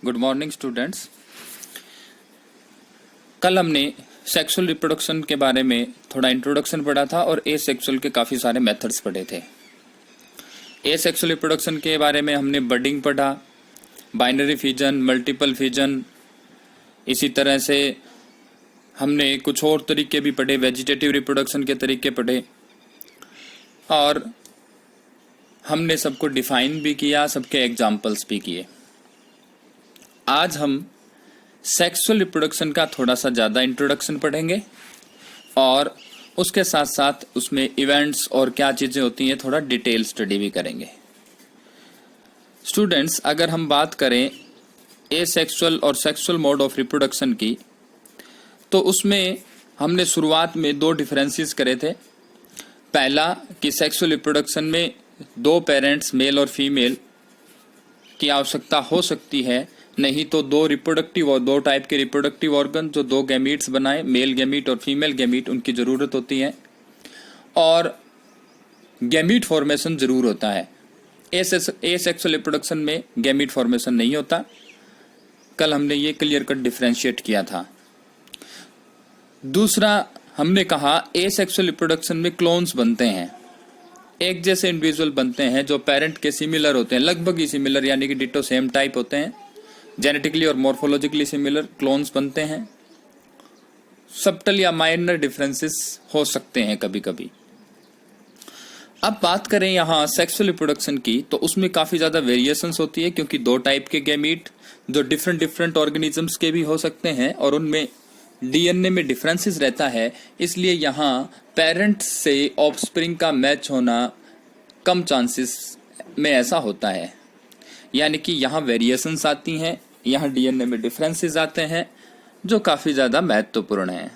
Good morning students. कल हमने sexual reproduction के बारे में थोड़ा इंट्रोडक्शन पढ़ा था और ए सेक्सुअल के काफ़ी सारे मेथड्स पढ़े थे। ए सेक्सुअल रिप्रोडक्शन के बारे में हमने बडिंग पढ़ा, बाइनरी फिजन, मल्टीपल फिजन, इसी तरह से हमने कुछ और तरीके भी पढ़े, वेजिटेटिव रिप्रोडक्शन के तरीके पढ़े और हमने सबको डिफाइन भी किया, सबके एग्जाम्पल्स भी किए। आज हम सेक्सुअल रिप्रोडक्शन का थोड़ा सा ज़्यादा इंट्रोडक्शन पढ़ेंगे और उसके साथ साथ उसमें इवेंट्स और क्या चीज़ें होती हैं थोड़ा डिटेल स्टडी भी करेंगे। स्टूडेंट्स, अगर हम बात करें ए सेक्सुअल और सेक्सुअल मोड ऑफ रिप्रोडक्शन की, तो उसमें हमने शुरुआत में दो डिफरेंसेस करे थे। पहला कि सेक्सुअल रिप्रोडक्शन में दो पेरेंट्स मेल और फीमेल की आवश्यकता हो सकती है, नहीं तो दो रिप्रोडक्टिव और दो टाइप के रिप्रोडक्टिव ऑर्गन जो दो गैमीट्स बनाए, मेल गैमीट और फीमेल गैमीट, उनकी ज़रूरत होती है और गैमीट फॉर्मेशन ज़रूर होता है। ए सेक्सुअल रिप्रोडक्शन में गैमीट फॉर्मेशन नहीं होता। कल हमने ये क्लियर कट डिफरेंशिएट किया था। दूसरा हमने कहा ए सेक्सुअल रिप्रोडक्शन में क्लोन्स बनते हैं, एक जैसे इंडिविजुअल बनते हैं जो पेरेंट के सिमिलर होते हैं, लगभग ही सिमिलर, यानी कि डिटो सेम टाइप होते हैं, जेनेटिकली और मॉर्फोलॉजिकली सिमिलर क्लोन्स बनते हैं। सबटल या माइनर डिफरेंसेस हो सकते हैं कभी कभी। अब बात करें यहाँ सेक्सुअल रिप्रोडक्शन की, तो उसमें काफ़ी ज़्यादा वेरिएशंस होती है क्योंकि दो टाइप के गैमीट जो डिफरेंट ऑर्गेनिजम्स के भी हो सकते हैं और उनमें डीएनए में डिफरेंसेस रहता है, इसलिए यहाँ पेरेंट से ऑफस्प्रिंग का मैच होना कम चांसेस में ऐसा होता है, यानी कि यहाँ वेरिएशंस आती हैं, यहाँ डीएनए में डिफरेंसेस आते हैं जो काफ़ी ज़्यादा महत्वपूर्ण हैं।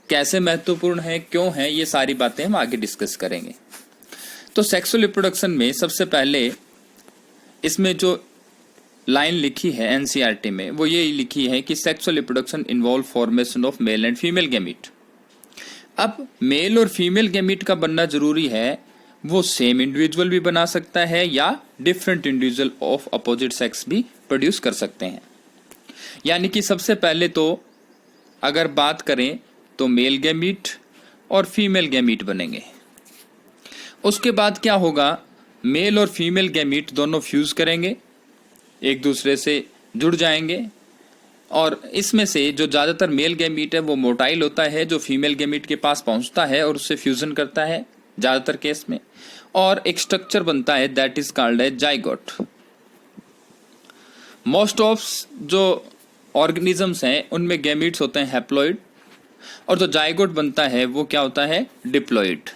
कैसे महत्वपूर्ण है, क्यों है, ये सारी बातें हम आगे डिस्कस करेंगे। तो सेक्सुअल रिप्रोडक्शन में सबसे पहले इसमें जो लाइन लिखी है एनसीईआरटी में, वो ये लिखी है कि sexual reproduction involve formation of male and female gamete. अब मेल और फीमेल गैमीट का बनना जरूरी है, वो सेम इंडिविजुअल भी बना सकता है या different individual of opposite sex भी प्रोड्यूस कर सकते हैं। यानी कि सबसे पहले तो अगर बात करें तो मेल गैमीट और फीमेल गैमीट बनेंगे। उसके बाद क्या होगा, मेल और फीमेल गैमीट दोनों फ्यूज करेंगे, एक दूसरे से जुड़ जाएंगे और इसमें से जो ज़्यादातर मेल गैमीट है वो मोटाइल होता है, जो फीमेल गैमीट के पास पहुंचता है और उससे फ्यूजन करता है ज़्यादातर केस में, और एक स्ट्रक्चर बनता है दैट इज कॉल्ड है जाइगोट। मोस्ट ऑफ जो ऑर्गेनिजम्स हैं उनमें गैमीट्स होते हैं हैप्लॉइड और जो जाइगोट बनता है वो क्या होता है, डिप्लॉइड।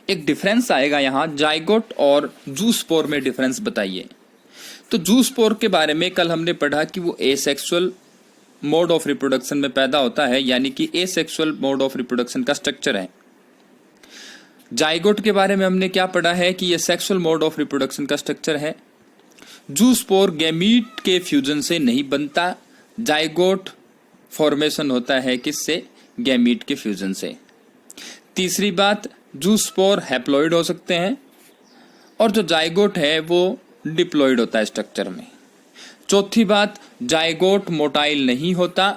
एक डिफरेंस आएगा यहाँ, जाइगोट और जूस्पोर में डिफरेंस बताइए। तो जूस्पोर के बारे में कल हमने पढ़ा कि वो एसेक्सुअल मोड ऑफ रिप्रोडक्शन में पैदा होता है, यानी कि एसेक्सुअल मोड ऑफ रिप्रोडक्शन का स्ट्रक्चर है। जाइगोट के बारे में हमने क्या पढ़ा है कि ये सेक्सुअल मोड ऑफ रिप्रोडक्शन का स्ट्रक्चर है। जूस्पोर गैमीट के फ्यूजन से नहीं बनता, जाइगोट फॉर्मेशन होता है किससे, गैमीट के फ्यूजन से। तीसरी बात, जूस्पोर हैप्लॉइड हो सकते हैं और जो जाइगोट है वो डिप्लॉइड होता है स्ट्रक्चर में। चौथी बात, जाइगोट मोटाइल नहीं होता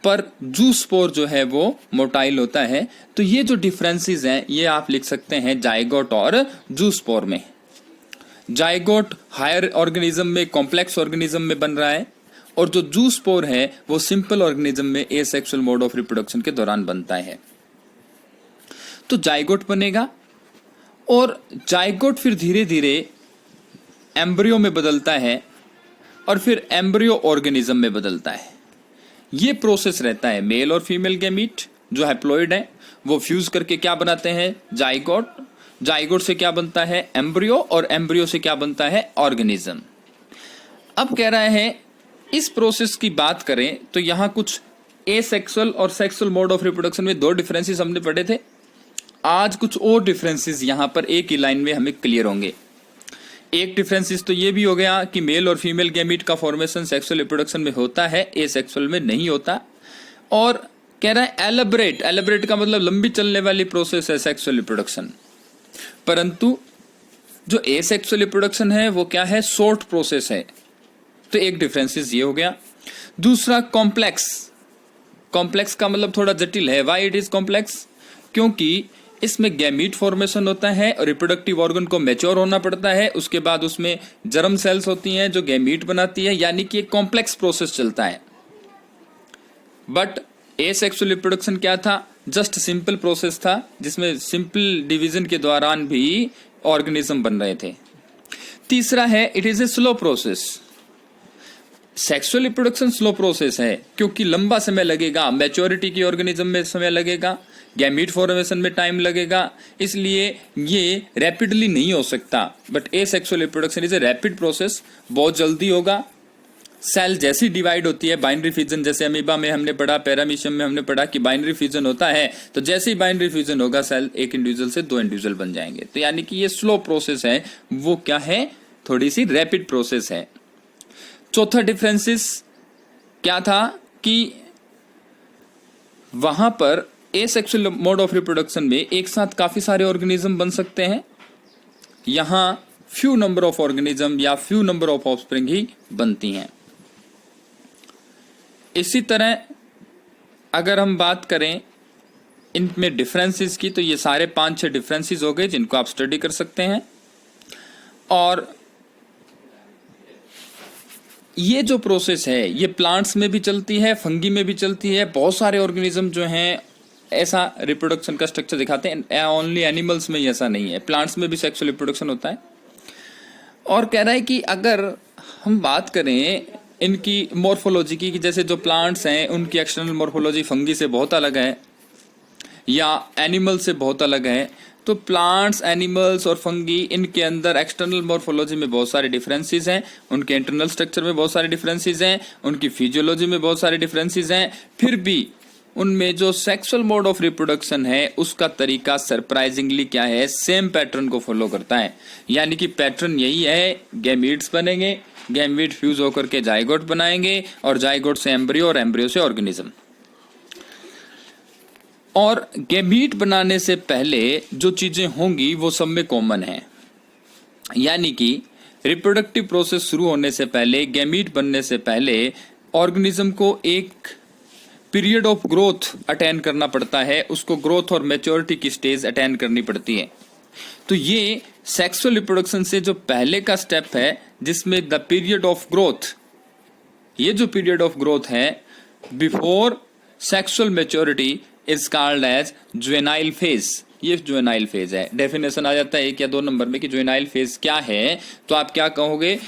पर जूस्पोर जो है वो मोटाइल होता है। तो ये जो डिफरेंसेस हैं ये आप लिख सकते हैं जाइगोट और जूस्पोर में। जाइगोट हायर ऑर्गेनिज्म में, कॉम्प्लेक्स ऑर्गेनिज्म में बन रहा है और जो जूस्पोर है वो सिंपल ऑर्गेनिज्म में एसेक्सुअल मोड ऑफ रिप्रोडक्शन के दौरान बनता है। तो जाइगोट बनेगा और जाइगोट फिर धीरे धीरे एम्ब्रियो में बदलता है और फिर एम्ब्रियो ऑर्गेनिज्म में बदलता है। ये प्रोसेस रहता है। मेल और फीमेल गैमीट जो हैप्लॉइड है वो फ्यूज करके क्या बनाते हैं, जाइगोट। जाइगोट से क्या बनता है, एम्ब्रियो, और एम्ब्रियो से क्या बनता है, ऑर्गेनिज्म। अब कह रहा है इस प्रोसेस की बात करें तो यहाँ कुछ एसेक्सुअल और सेक्सुअल मोड ऑफ रिप्रोडक्शन में दो डिफरेंसेस हमने पढ़े थे। आज कुछ और डिफरेंसेस यहाँ पर एक ही लाइन में हमें क्लियर होंगे। एक डिफरेंसेस तो ये भी हो गया कि मेल और फीमेल गैमीट का फॉर्मेशन सेक्सुअल रिप्रोडक्शन में होता है, एसेक्सुअल में नहीं होता। और कह रहा है एलेबरेट का मतलब लंबी चलने वाली प्रोसेस है सेक्सुअल रिप्रोडक्शन, परंतु जो एसेक्सुअल रिप्रोडक्शन है वो क्या है, शॉर्ट प्रोसेस है। तो एक डिफरेंसेस ये हो गया। दूसरा कॉम्प्लेक्स, कॉम्प्लेक्स का मतलब थोड़ा जटिल है। Why it is complex? क्योंकि इसमें गैमीट फॉर्मेशन होता है और रिप्रोडक्टिव ऑर्गन को मैच्योर होना पड़ता है, उसके बाद उसमें जर्म सेल्स होती हैं जो गैमीट बनाती है, यानी कि एक कॉम्प्लेक्स प्रोसेस चलता है। बट एसेक्सुअल रिप्रोडक्शन क्या था? जस्ट सिंपल प्रोसेस था जिसमें सिंपल डिवीजन के दौरान भी ऑर्गेनिज्म बन रहे थे। तीसरा है it is a slow process. Sexual reproduction slow process है क्योंकि लंबा समय लगेगा, मैच्योरिटी की ऑर्गेनिज्म में समय लगेगा, गैमीट फॉर्मेशन में टाइम लगेगा, इसलिए ये रैपिडली नहीं हो सकता। But asexual reproduction is a rapid process, बहुत जल्दी होगा। सेल जैसी डिवाइड होती है, बाइनरी फ्यूजन, जैसे अमीबा में हमने पढ़ा, पैरामीशियम में हमने पढ़ा कि बाइनरी फ्यूजन होता है, तो जैसे ही बाइनरी फ्यूजन होगा सेल एक इंडिविजुअल से दो इंडिविजुअल बन जाएंगे। तो यानी कि ये स्लो प्रोसेस है, वो क्या है? थोड़ी सी रैपिड प्रोसेस है। चौथा डिफरेंसेस क्या था कि वहां पर एसेक्सुअल मोड ऑफ रिप्रोडक्शन में एक साथ काफी सारे ऑर्गेनिज्म बन सकते हैं, यहां फ्यू नंबर ऑफ ऑर्गेनिज्म या फ्यू नंबर ऑफ ऑफस्प्रिंग ही बनती हैं। इसी तरह अगर हम बात करें इनमें डिफरेंसेस की, तो ये सारे 5-6 डिफरेंसेस हो गए जिनको आप स्टडी कर सकते हैं। और ये जो प्रोसेस है ये प्लांट्स में भी चलती है, फंगी में भी चलती है। बहुत सारे ऑर्गेनिज्म जो हैं ऐसा रिप्रोडक्शन का स्ट्रक्चर दिखाते हैं, ओनली एनिमल्स में ही ऐसा नहीं है, प्लांट्स में भी सेक्सुअल रिप्रोडक्शन होता है। और कह रहा है कि अगर हम बात करें इनकी मॉर्फोलॉजी की, कि जैसे जो प्लांट्स हैं उनकी एक्सटर्नल मॉर्फोलॉजी फंगी से बहुत अलग है या एनिमल से बहुत अलग है, तो प्लांट्स, एनिमल्स और फंगी इनके अंदर एक्सटर्नल मॉर्फोलॉजी में बहुत सारे डिफरेंसेस हैं, उनके इंटरनल स्ट्रक्चर में बहुत सारे डिफरेंसेस हैं, उनकी फिजियोलॉजी में बहुत सारे डिफरेंसेस हैं। फिर भी उनमें जो सेक्सुअल मोड ऑफ रिप्रोडक्शन है उसका तरीका सरप्राइजिंगली क्या है? सेम पैटर्न को फॉलो करता है। यानी कि पैटर्न यही है, गैमीट्स बनेंगे, गैमीट फ्यूज होकर के जाइगोट बनाएंगे और जाइगोट से एम्ब्रियो और एम्ब्रियो से ऑर्गेनिज्म। और गैमीट बनाने से पहले जो चीजें होंगी वो सब में कॉमन है, यानी कि रिप्रोडक्टिव प्रोसेस शुरू होने से पहले, गैमीट बनने से पहले ऑर्गेनिज्म को एक पीरियड ऑफ ग्रोथ अटेन करना पड़ता है, उसको ग्रोथ और मैच्योरिटी की स्टेज अटेन करनी पड़ती है। तो ये सेक्सुअल रिप्रोडक्शन से जो पहले का स्टेप है जिसमें द पीरियड ऑफ ग्रोथ, ये जो पीरियड ऑफ ग्रोथ है before sexual maturity is called as juvenile phase. ये जुवेनाइल फेज है। डेफिनेशन आ जाता है 1 या 2 नंबर में कि जुवेनाइल फेज क्या है, तो आप क्या कहोगे?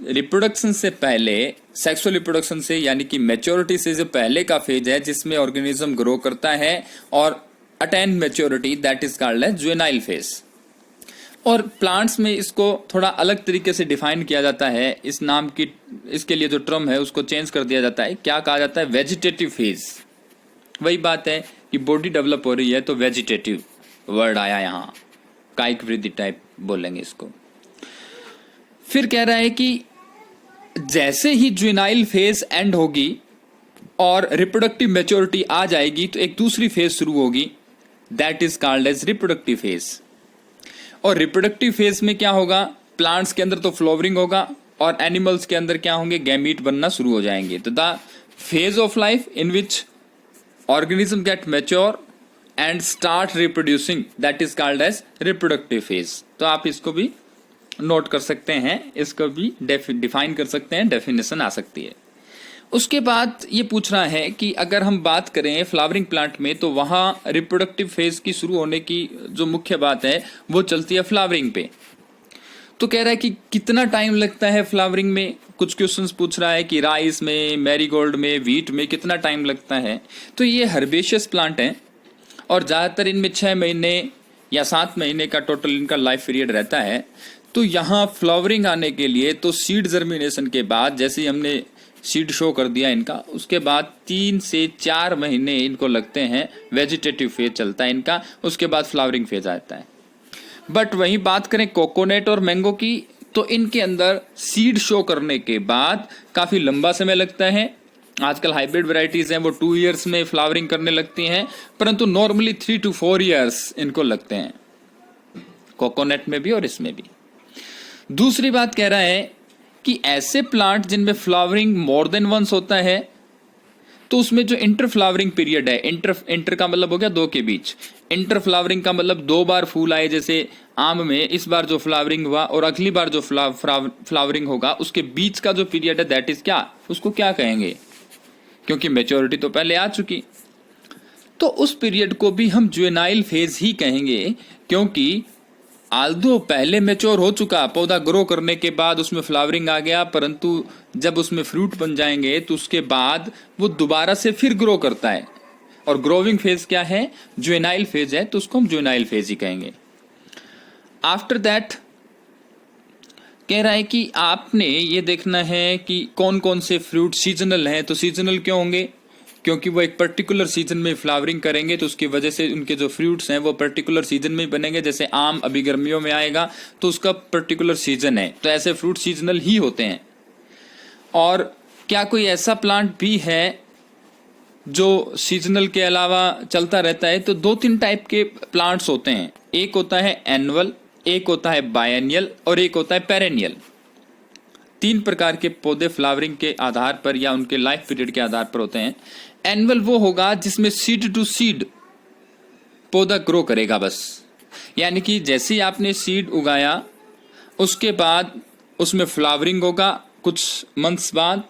रिप्रोडक्शन से पहले, सेक्सुअल रिप्रोडक्शन से यानी कि मैच्योरिटी से जो पहले का फेज है जिसमें ऑर्गेनिज्म ग्रो करता है और attain maturity, that is called as juvenile phase. और प्लांट्स में इसको थोड़ा अलग तरीके से डिफाइन किया जाता है, इस नाम की, इसके लिए जो टर्म है उसको चेंज कर दिया जाता है। क्या कहा जाता है? Vegetative phase. वही बात है कि बॉडी डेवलप हो रही है तो वेजिटेटिव वर्ड आया यहाँ, कायिक वृद्धि टाइप बोलेंगे इसको। फिर कह रहा है कि जैसे ही जुवेनाइल फेज एंड होगी और रिप्रोडक्टिव मैच्योरिटी आ जाएगी तो एक दूसरी फेज शुरू होगी, that is called as reproductive phase. और रिप्रोडक्टिव फेज में क्या होगा? प्लांट्स के अंदर तो फ्लावरिंग होगा और एनिमल्स के अंदर क्या होंगे? गैमीट बनना शुरू हो जाएंगे। तो the phase of life in which organism get mature and start reproducing, that is called as reproductive phase। तो आप इसको भी नोट कर सकते हैं, इसको भी डिफाइन कर सकते हैं, डेफिनेशन आ सकती है। उसके बाद ये पूछ रहा है कि अगर हम बात करें फ्लावरिंग प्लांट में तो वहाँ रिप्रोडक्टिव फेज की शुरू होने की जो मुख्य बात है वो चलती है फ्लावरिंग पे। तो कह रहा है कि कितना टाइम लगता है फ्लावरिंग में। कुछ क्वेश्चंस पूछ रहा है कि राइस में, मैरीगोल्ड में, व्हीट में कितना टाइम लगता है। तो ये हर्बेशियस प्लांट हैं और ज़्यादातर इनमें 6 महीने या 7 महीने का टोटल इनका लाइफ पीरियड रहता है। तो यहाँ फ्लावरिंग आने के लिए तो सीड जर्मिनेशन के बाद, जैसे ही हमने सीड शो कर दिया इनका, उसके बाद 3 से 4 महीने इनको लगते हैं, वेजिटेटिव फेज चलता है इनका, उसके बाद फ्लावरिंग फेज आता है। बट वहीं बात करें कोकोनट और मैंगो की, तो इनके अंदर सीड शो करने के बाद काफ़ी लंबा समय लगता है। आजकल हाइब्रिड वैरायटीज हैं वो 2 इयर्स में फ्लावरिंग करने लगती हैं, परंतु नॉर्मली 3 to 4 इयर्स इनको लगते हैं, कोकोनट में भी और इसमें भी। दूसरी बात कह रहा है कि ऐसे प्लांट जिनमें फ्लावरिंग मोर देन वंस होता है, तो उसमें जो इंटर फ्लावरिंग पीरियड है, इंटर का मतलब हो गया दो के बीच, इंटर फ्लावरिंग का मतलब दो बार फूल आए, जैसे आम में इस बार जो फ्लावरिंग हुआ और अगली बार जो फ्लावरिंग होगा, उसके बीच का जो पीरियड है दैट इज क्या, उसको क्या कहेंगे, क्योंकि मेच्योरिटी तो पहले आ चुकी, तो उस पीरियड को भी हम जुवेनाइल फेज ही कहेंगे, क्योंकि आल्दो पहले मैच्योर हो चुका, पौधा ग्रो करने के बाद उसमें फ्लावरिंग आ गया, परंतु जब उसमें फ्रूट बन जाएंगे तो उसके बाद वो दोबारा से फिर ग्रो करता है, और ग्रोविंग फेज क्या है, जुवेनाइल फेज है, तो उसको हम जुवेनाइल फेज ही कहेंगे। आफ्टर दैट कह रहा है कि आपने ये देखना है कि कौन कौन से फ्रूट सीजनल हैं, तो सीजनल क्यों होंगे, क्योंकि वो एक पर्टिकुलर सीजन में फ्लावरिंग करेंगे, तो उसकी वजह से उनके जो फ्रूट्स हैं वो पर्टिकुलर सीजन में ही बनेंगे। जैसे आम अभी गर्मियों में आएगा तो उसका पर्टिकुलर सीजन है, तो ऐसे फ्रूट सीजनल ही होते हैं। और क्या कोई ऐसा प्लांट भी है जो सीजनल के अलावा चलता रहता है, तो दो तीन टाइप के प्लांट्स होते हैं, एक होता है एनुअल, एक होता है बायनियल और एक होता है पेरेनियल। तीन प्रकार के पौधे फ्लावरिंग के आधार पर या उनके लाइफ पीरियड के आधार पर होते हैं। एनुअल वो होगा जिसमें सीड टू सीड पौधा ग्रो करेगा बस, यानी कि जैसे ही आपने सीड उगाया उसके बाद उसमें फ्लावरिंग होगा कुछ मंथ्स बाद,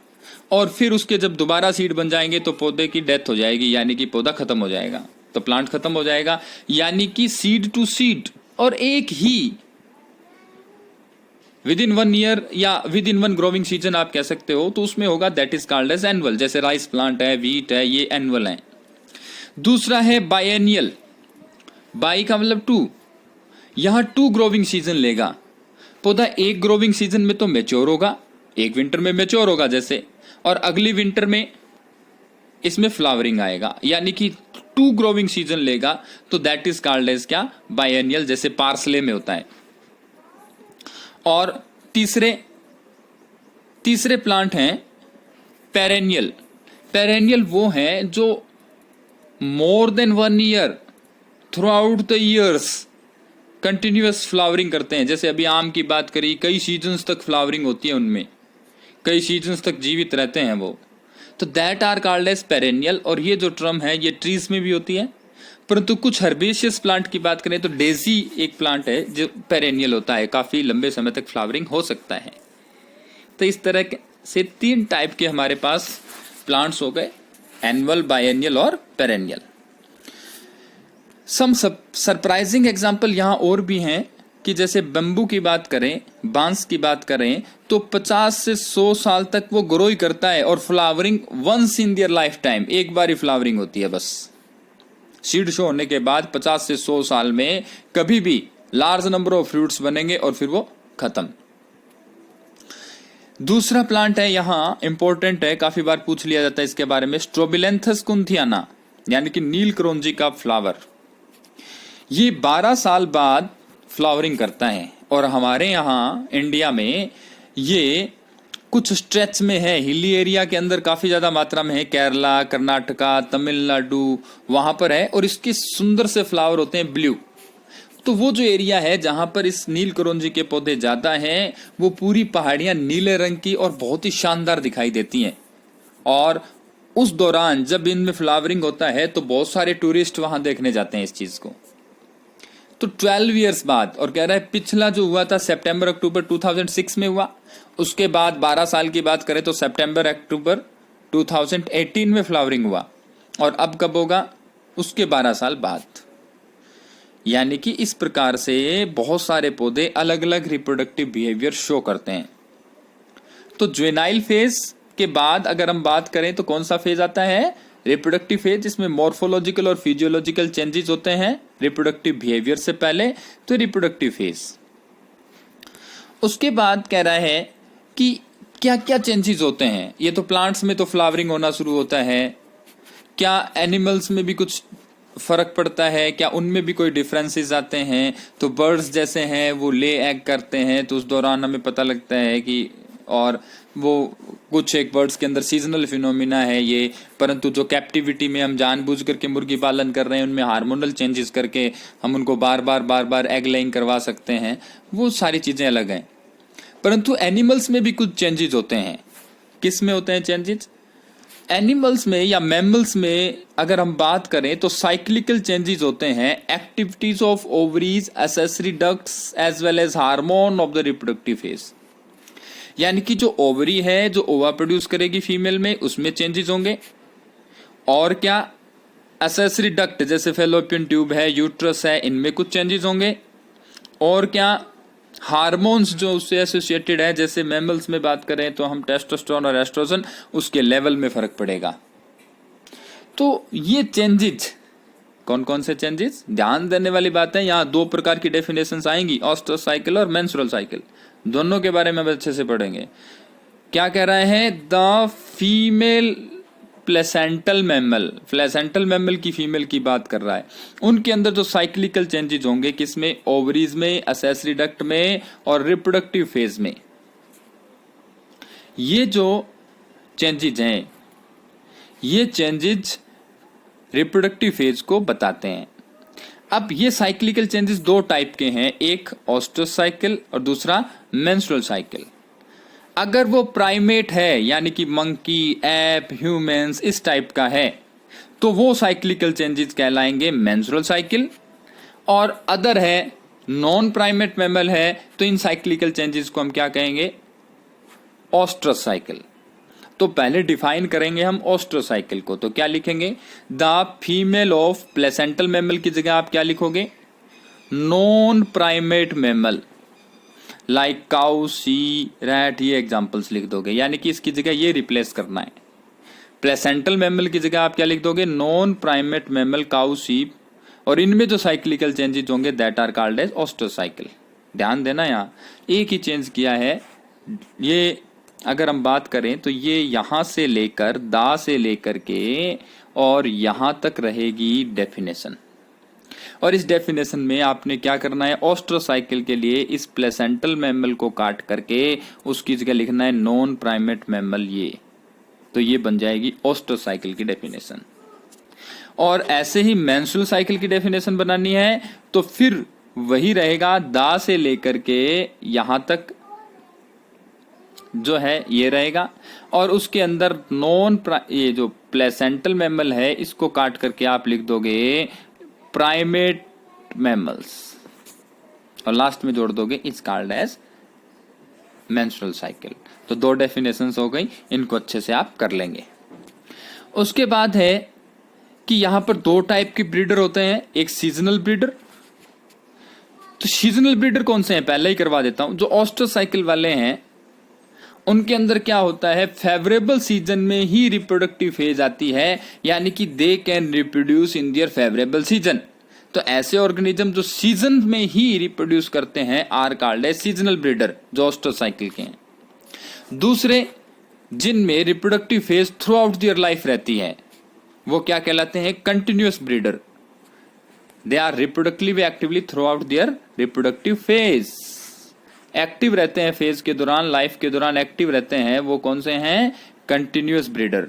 और फिर उसके जब दोबारा सीड बन जाएंगे तो पौधे की डेथ हो जाएगी, यानी कि पौधा खत्म हो जाएगा, तो प्लांट खत्म हो जाएगा। यानी कि सीड टू सीड और एक ही विद इन 1 ईयर या विद इन 1 ग्रोविंग सीजन आप कह सकते हो, तो उसमें होगा that is called as annual. जैसे राइस प्लांट है, व्हीट है, ये एनुअल है। दूसरा है बायनियल, बाई का मतलब 2, यहां 2 ग्रोविंग सीजन लेगा पौधा। एक ग्रोविंग सीजन में तो मैच्योर होगा, एक विंटर में मैच्योर होगा जैसे, और अगली विंटर में इसमें फ्लावरिंग आएगा, यानी कि 2 ग्रोविंग सीजन लेगा, तो दैट इज कॉल्ड एज क्या, बायनियल, जैसे पार्सले में होता है। और तीसरे प्लांट हैं पेरेनियल। पेरेनियल वो हैं जो more than 1 year through out the years continuous flowering करते हैं। जैसे अभी आम की बात करी, कई सीजन्स तक फ्लावरिंग होती है, उनमें कई सीजन्स तक जीवित रहते हैं वो, तो that are called as perennial. और ये जो टर्म है ये ट्रीज में भी होती है, परंतु कुछ हर्बेशियस प्लांट की बात करें तो डेजी एक प्लांट है जो पेरेनियल होता है, काफी लंबे समय तक फ्लावरिंग हो सकता है। तो इस तरह से 3 टाइप के हमारे पास प्लांट्स हो गए, एनुअल, बायनियल और पेरेनियल। सम सरप्राइजिंग एग्जांपल यहाँ और भी हैं कि जैसे बम्बू की बात करें, बांस की बात करें, तो 50 से 100 साल तक वो ग्रो ही करता है, और flowering once in their life time, एक बार ही फ्लावरिंग होती है बस। सीड शो होने के बाद 50 से 100 साल में कभी भी लार्ज नंबर ऑफ फ्रूट्स बनेंगे और फिर वो खत्म। दूसरा प्लांट है, यहाँ इंपॉर्टेंट है, काफी बार पूछ लिया जाता है इसके बारे में, स्ट्रोबिलेंथस कुंथियाना, यानी कि नील करौंजी का फ्लावर। ये 12 साल बाद फ्लावरिंग करता है, और हमारे यहाँ इंडिया में ये कुछ स्ट्रेच में है, हिली एरिया के अंदर काफी ज्यादा मात्रा में है, केरला, कर्नाटका, तमिलनाडु, वहां पर है, और इसके सुंदर से फ्लावर होते हैं ब्लू। तो वो जो एरिया है जहां पर इस नील करौंजी के पौधे ज्यादा हैं, वो पूरी पहाड़ियां नीले रंग की और बहुत ही शानदार दिखाई देती हैं। और उस दौरान जब इनमें फ्लावरिंग होता है तो बहुत सारे टूरिस्ट वहां देखने जाते हैं इस चीज को। तो 12 इयर्स बाद, और कह रहा है पिछला जो हुआ था सितंबर अक्टूबर 2006 में हुआ, उसके बाद 12 साल की बात करें तो सितंबर अक्टूबर 2018 में फ्लावरिंग हुआ, और अब कब होगा, उसके 12 साल बाद। यानी कि इस प्रकार से बहुत सारे पौधे अलग अलग रिप्रोडक्टिव बिहेवियर शो करते हैं। तो जुवेनाइल फेज के बाद अगर हम बात करें तो कौन सा फेज आता है, रिप्रोडक्टिव फेज, जिसमें मॉर्फोलॉजिकल और फिजियोलॉजिकल चेंजेस होते हैं रिप्रोडक्टिव बिहेवियर से पहले, तो रिप्रोडक्टिव फेज। उसके बाद कह रहा है कि क्या क्या चेंजेस होते हैं। ये तो प्लांट्स में तो फ्लावरिंग होना शुरू होता है, क्या एनिमल्स में भी कुछ फर्क पड़ता है, क्या उनमें भी कोई डिफरेंसेस आते हैं। तो बर्ड्स जैसे हैं वो ले एग करते हैं, तो उस दौरान हमें पता लगता है कि, और वो कुछ एक बर्ड्स के अंदर सीजनल फिनोमिना है ये, परंतु जो कैप्टिविटी में हम जानबूझ करके मुर्गी पालन कर रहे हैं उनमें हार्मोनल चेंजेस करके हम उनको बार बार एग लेइंग करवा सकते हैं, वो सारी चीजें अलग हैं। परंतु एनिमल्स में भी कुछ चेंजेस होते हैं। किस में होते हैं चेंजेस? एनिमल्स में या मैमल्स में अगर हम बात करें तो साइक्लिकल चेंजेस होते हैं, activities of ovaries, accessory ducts as well as hormone of the reproductive phase. यानी कि जो ओवरी है, जो ओवा प्रोड्यूस करेगी फीमेल में, उसमें चेंजेस होंगे। और क्या? एसेसरी डक्ट जैसे फेलोपियन ट्यूब है, यूट्रस है, इनमें कुछ चेंजेस होंगे। और क्या? हार्मोन्स जो उससे एसोसिएटेड है, जैसे मैमल्स में बात करें तो हम टेस्टोस्टेरोन और एस्ट्रोजन, उसके लेवल में फर्क पड़ेगा। तो ये चेंजेस कौन कौन से चेंजेस? ध्यान देने वाली बात है, यहाँ दो प्रकार की डेफिनेशंस आएंगी, ओस्ट्रस साइकिल और मेंस्ट्रुअल साइकिल। दोनों के बारे में अच्छे से पढ़ेंगे। क्या कह रहा है? द फीमेल प्लेसेंटल मैमल की फीमेल की बात कर रहा है। उनके अंदर जो साइक्लिकल चेंजेस होंगे, किसमें? ओवरीज में, एसेसरी डक्ट में और रिप्रोडक्टिव फेज में। ये जो चेंजेस हैं, ये चेंजेस रिप्रोडक्टिव फेज को बताते हैं। अब ये साइक्लिकल चेंजेस दो टाइप के हैं, एक ओस्ट्रस साइकिल और दूसरा मेंस्ट्रुअल साइकिल। अगर वो प्राइमेट है, यानी कि मंकी, एप, ह्यूमंस, इस टाइप का है, तो वो साइक्लिकल चेंजेस कहलाएंगे मेंस्ट्रुअल साइकिल। और अदर है, नॉन प्राइमेट मैमल है, तो इन साइक्लिकल चेंजेस को हम क्या कहेंगे? ओस्ट्रस साइकिल। तो पहले डिफाइन करेंगे हम ओस्ट्रस साइकिल को, तो क्या लिखेंगे? The female of placental mammal की जगह आप क्या लिखोगे? Non primate mammal like cow, sheep, rat, ये एग्जांपल्स लिख दोगे। यानी कि इसकी जगह ये रिप्लेस करना है। प्लेसेंटल मैमल की जगह आप क्या लिख दोगे? Non primate mammal, cow, sheep, और इनमें जो साइक्लिकल चेंजेस होंगे that are called as oestrus cycle. ध्यान देना, यहाँ एक ही चेंज किया है। ये अगर हम बात करें तो ये यहां से लेकर, दा से लेकर के और यहां तक रहेगी डेफिनेशन। और इस डेफिनेशन में आपने क्या करना है? ओस्ट्रस साइकिल के लिए इस प्लेसेंटल मैमल को काट करके उसकी जगह लिखना है नॉन प्राइमेट मैमल, ये तो ये बन जाएगी ओस्ट्रस साइकिल की डेफिनेशन। और ऐसे ही मेंस्ट्रुअल साइकिल की डेफिनेशन बनानी है तो फिर वही रहेगा, दा से लेकर के यहां तक जो है ये रहेगा। और उसके अंदर ये जो प्लेसेंटल मैमल है, इसको काट करके आप लिख दोगे प्राइमेट मैमल्स, और लास्ट में जोड़ दोगे it's called as menstrual cycle. तो दो डेफिनेशंस हो गई, इनको अच्छे से आप कर लेंगे। उसके बाद है कि यहां पर दो टाइप के ब्रीडर होते हैं, एक सीजनल ब्रीडर। तो सीजनल ब्रीडर कौन से हैं? पहले ही करवा देता हूं। जो ओस्ट्रस साइकिल वाले हैं उनके अंदर क्या होता है? फेवरेबल सीजन में ही रिप्रोडक्टिव फेज आती है, यानी कि they can reproduce in their favourable season. तो ऐसे ऑर्गेनिज्म जो सीजन में ही रिप्रोड्यूस करते हैं are called as seasonal breeder, जो ओस्ट्रस साइकिल के हैं। दूसरे जिनमें reproductive phase throughout their life रहती है, वो क्या कहलाते हैं? Continuous breeder. They are reproductively actively throughout their reproductive phase, active रहते हैं फेज के दौरान, लाइफ के दौरान एक्टिव रहते हैं। वो कौन से हैं? Continuous breeder.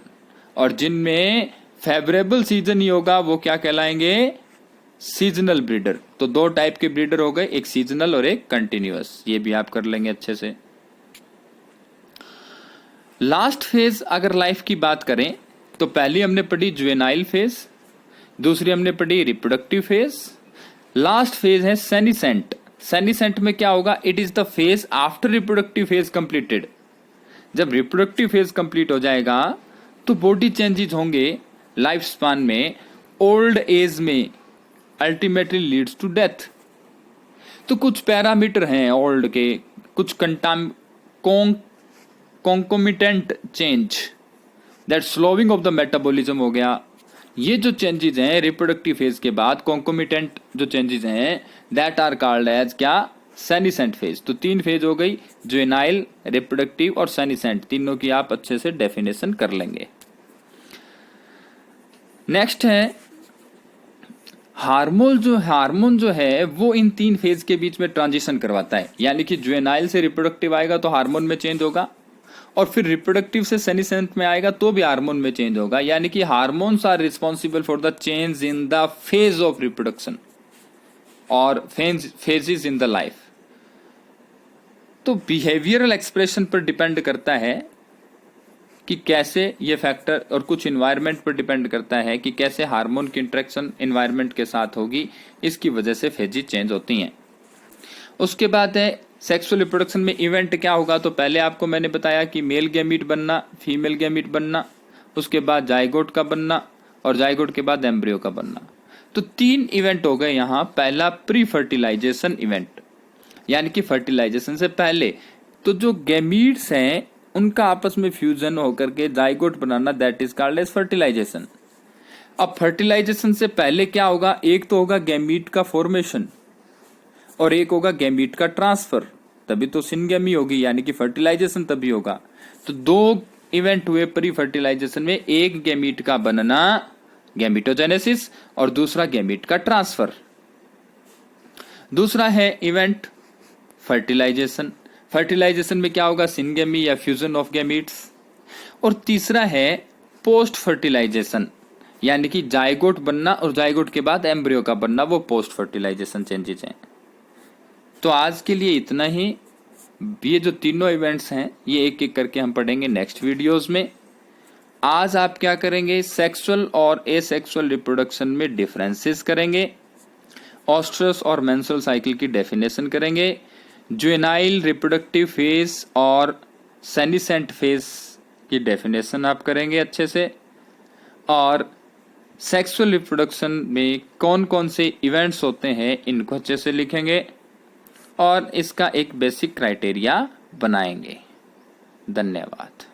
और जिनमें फेवरेबल सीजन ही होगा वो क्या कहलाएंगे? Seasonal breeder. तो दो टाइप के ब्रीडर हो गए, एक सीजनल और एक कंटिन्यूअस। ये भी आप कर लेंगे अच्छे से। लास्ट फेज अगर लाइफ की बात करें तो पहली हमने पढ़ी जुवेनाइल फेज, दूसरी हमने पढ़ी रिप्रोडक्टिव फेज, लास्ट फेज है सेनिसेंट। सेनिसेंट में क्या होगा? It is the phase after reproductive phase completed. जब रिप्रोडक्टिव फेज कंप्लीट हो जाएगा तो बॉडी चेंजेस होंगे लाइफ स्पान में, ओल्ड एज में अल्टीमेटली लीड्स टू डेथ। तो कुछ पैरामीटर हैं ओल्ड के, कुछ concomitant change, that slowing of the metabolism हो गया। ये जो चेंजेस हैं रिप्रोडक्टिव फेज के बाद, कॉन्कोमिटेंट जो चेंजेस हैं दैट आर कॉल्ड एज क्या? सेनिसेंट फेज। तो तीन फेज हो गई, जुवेनाइल, रिप्रोडक्टिव और सेनिसेंट। तीनों की आप अच्छे से डेफिनेशन कर लेंगे। नेक्स्ट है हार्मोन जो है वो इन तीन फेज के बीच में ट्रांजिशन करवाता है। यानी कि जुवेनाइल से रिप्रोडक्टिव आएगा तो हार्मोन में चेंज होगा, और फिर रिप्रोडक्टिव से सेनिसेंट में आएगा तो भी हार्मोन में चेंज होगा। यानी कि hormones are responsible for the change in the phase of reproduction और फेजेस इन द लाइफ। तो बिहेवियरल एक्सप्रेशन पर डिपेंड करता है कि कैसे ये फैक्टर, और कुछ इन्वायरमेंट पर डिपेंड करता है कि कैसे हार्मोन की इंटरेक्शन इन्वायरमेंट के साथ होगी, इसकी वजह से फेजेस चेंज होती हैं। उसके बाद है सेक्सुअल रिप्रोडक्शन में इवेंट क्या होगा। तो पहले आपको मैंने बताया कि मेल गैमीट बनना, फीमेल गैमीट बनना, उसके बाद जाइगोट का बनना, और जाइगोट के बाद एम्ब्रियो का बनना। तो 3 इवेंट हो गए यहाँ। पहला प्री फर्टिलाइजेशन इवेंट, यानी कि फर्टिलाइजेशन से पहले तो जो गैमीट्स हैं उनका आपस में फ्यूजन होकर के जाइगोट बनाना, that is called as fertilisation. अब फर्टिलाइजेशन से पहले क्या होगा, एक तो होगा गैमीट का फॉर्मेशन और एक होगा गैमीट का ट्रांसफर, तभी तो सिनगेमी होगी, यानी कि फर्टिलाइजेशन तभी होगा। तो 2 इवेंट हुए प्री फर्टिलाइजेशन में, एक गैमीट का बनना गैमीटोजेनेसिस और दूसरा गैमीट का ट्रांसफर। दूसरा है इवेंट फर्टिलाइजेशन। फर्टिलाइजेशन में क्या होगा, सिनगेमी या फ्यूजन ऑफ गैमीट्स। और तीसरा है पोस्ट फर्टिलाइजेशन, यानी कि जाइगोट बनना और जाइगोट के बाद एम्ब्रियो का बनना, वो पोस्ट फर्टिलाइजेशन चेंजेस हैं। तो आज के लिए इतना ही। ये जो तीनों इवेंट्स हैं ये एक एक करके हम पढ़ेंगे नेक्स्ट वीडियोस में। आज आप क्या करेंगे, सेक्सुअल और एसेक्सुअल रिप्रोडक्शन में डिफरेंसेस करेंगे, ऑस्ट्रस और मेंस्ट्रुअल साइकिल की डेफिनेशन करेंगे, जुवेनाइल रिप्रोडक्टिव फेज और सेनिसेंट फेज की डेफिनेशन आप करेंगे अच्छे से, और सेक्सुअल रिप्रोडक्शन में कौन कौन से इवेंट्स होते हैं इनको अच्छे से लिखेंगे और इसका एक बेसिक क्राइटेरिया बनाएंगे। धन्यवाद।